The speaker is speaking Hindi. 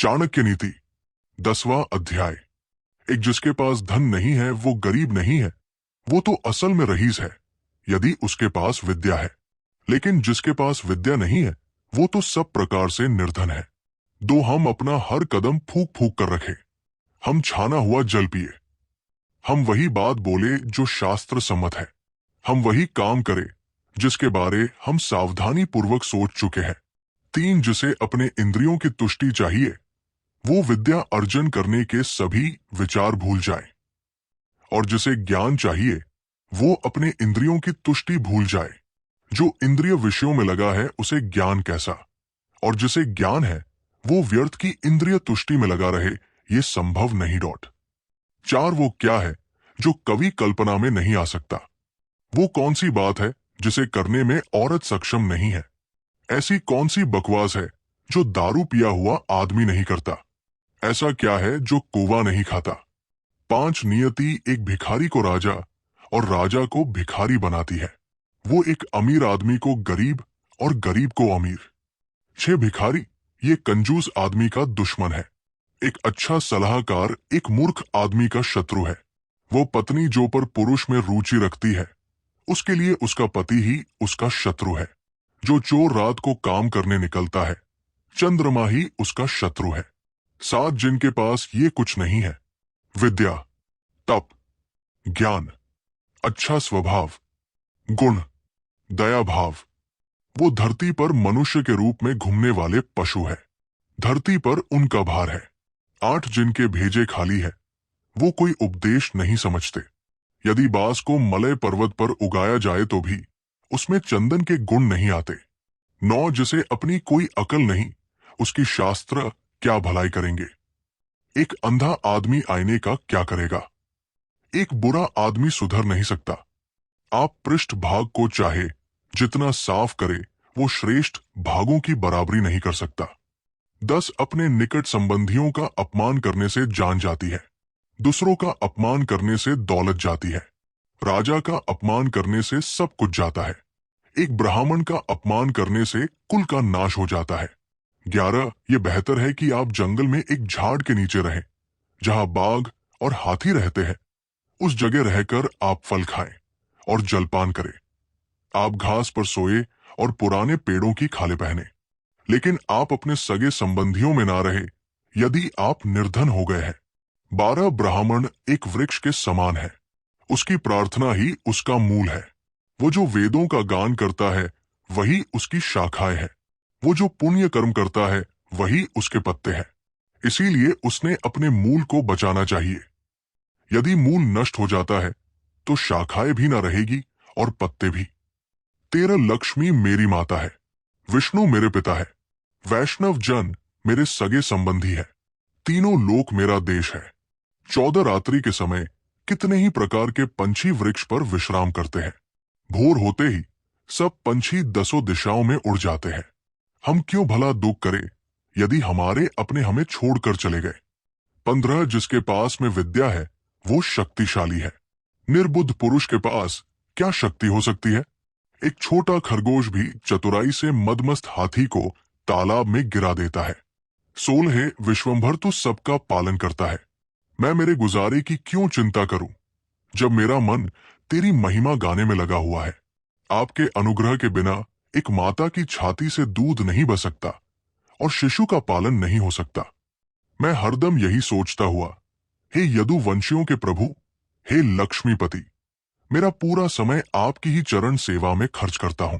चाणक्य नीति 10वां अध्याय। एक जिसके पास धन नहीं है वो गरीब नहीं है, वो तो असल में रईस है यदि उसके पास विद्या है। लेकिन जिसके पास विद्या नहीं है वो तो सब प्रकार से निर्धन है। दो हम अपना हर कदम फूक फूक कर रखे, हम छाना हुआ जल पिए, हम वही बात बोले जो शास्त्र सम्मत है, हम वही काम करे जिसके बारे हम सावधानी पूर्वक सोच चुके हैं। तीन जिसे अपने इंद्रियों की तुष्टि चाहिए वो विद्या अर्जन करने के सभी विचार भूल जाए, और जिसे ज्ञान चाहिए वो अपने इंद्रियों की तुष्टि भूल जाए। जो इंद्रिय विषयों में लगा है उसे ज्ञान कैसा, और जिसे ज्ञान है वो व्यर्थ की इंद्रिय तुष्टि में लगा रहे, ये संभव नहीं। चार वो क्या है जो कभी कल्पना में नहीं आ सकता। वो कौन सी बात है जिसे करने में औरत सक्षम नहीं है। ऐसी कौन सी बकवास है जो दारू पिया हुआ आदमी नहीं करता। ऐसा क्या है जो कौवा नहीं खाता। पांच नियति एक भिखारी को राजा और राजा को भिखारी बनाती है। वो एक अमीर आदमी को गरीब और गरीब को अमीर। छह भिखारी ये कंजूस आदमी का दुश्मन है। एक अच्छा सलाहकार एक मूर्ख आदमी का शत्रु है। वो पत्नी जो पर पुरुष में रुचि रखती है उसके लिए उसका पति ही उसका शत्रु है। जो चोर रात को काम करने निकलता है चंद्रमा ही उसका शत्रु है। सात जिनके पास ये कुछ नहीं है, विद्या, तप, ज्ञान, अच्छा स्वभाव, गुण, दया भाव, वो धरती पर मनुष्य के रूप में घूमने वाले पशु है। धरती पर उनका भार है। आठ जिनके भेजे खाली है वो कोई उपदेश नहीं समझते। यदि बांस को मलय पर्वत पर उगाया जाए तो भी उसमें चंदन के गुण नहीं आते। नौ जिसे अपनी कोई अकल नहीं, उसकी शास्त्र क्या भलाई करेंगे। एक अंधा आदमी आईने का क्या करेगा। एक बुरा आदमी सुधर नहीं सकता। आप पृष्ठ भाग को चाहे जितना साफ करे वो श्रेष्ठ भागों की बराबरी नहीं कर सकता। 10 अपने निकट संबंधियों का अपमान करने से जान जाती है, दूसरों का अपमान करने से दौलत जाती है, राजा का अपमान करने से सब कुछ जाता है, एक ब्राह्मण का अपमान करने से कुल का नाश हो जाता है। 11 ये बेहतर है कि आप जंगल में एक झाड़ के नीचे रहें जहां बाघ और हाथी रहते हैं। उस जगह रहकर आप फल खाएं और जलपान करें। आप घास पर सोए और पुराने पेड़ों की खाले पहने, लेकिन आप अपने सगे संबंधियों में ना रहे यदि आप निर्धन हो गए हैं। 12 ब्राह्मण एक वृक्ष के समान है, उसकी प्रार्थना ही उसका मूल है। वो जो वेदों का गान करता है वही उसकी शाखाएं है। वो जो पुण्य कर्म करता है वही उसके पत्ते हैं। इसीलिए उसने अपने मूल को बचाना चाहिए। यदि मूल नष्ट हो जाता है तो शाखाएं भी ना रहेगी और पत्ते भी। 13 लक्ष्मी मेरी माता है, विष्णु मेरे पिता है, वैष्णव जन मेरे सगे संबंधी है, तीनों लोक मेरा देश है। 14 रात्रि के समय कितने ही प्रकार के पंछी वृक्ष पर विश्राम करते हैं। भोर होते ही सब पंछी 10 दिशाओं में उड़ जाते हैं। हम क्यों भला दुख करें यदि हमारे अपने हमें छोड़कर चले गए। 15 जिसके पास में विद्या है वो शक्तिशाली है। निर्बुद्ध पुरुष के पास क्या शक्ति हो सकती है। एक छोटा खरगोश भी चतुराई से मदमस्त हाथी को तालाब में गिरा देता है। 16 विश्वंभर तो सबका पालन करता है। मैं मेरे गुजारे की क्यों चिंता करूं जब मेरा मन तेरी महिमा गाने में लगा हुआ है। आपके अनुग्रह के बिना एक माता की छाती से दूध नहीं बह सकता और शिशु का पालन नहीं हो सकता। मैं हरदम यही सोचता हुआ, हे यदुवंशियों के प्रभु, हे लक्ष्मीपति, मेरा पूरा समय आपकी ही चरण सेवा में खर्च करता हूं।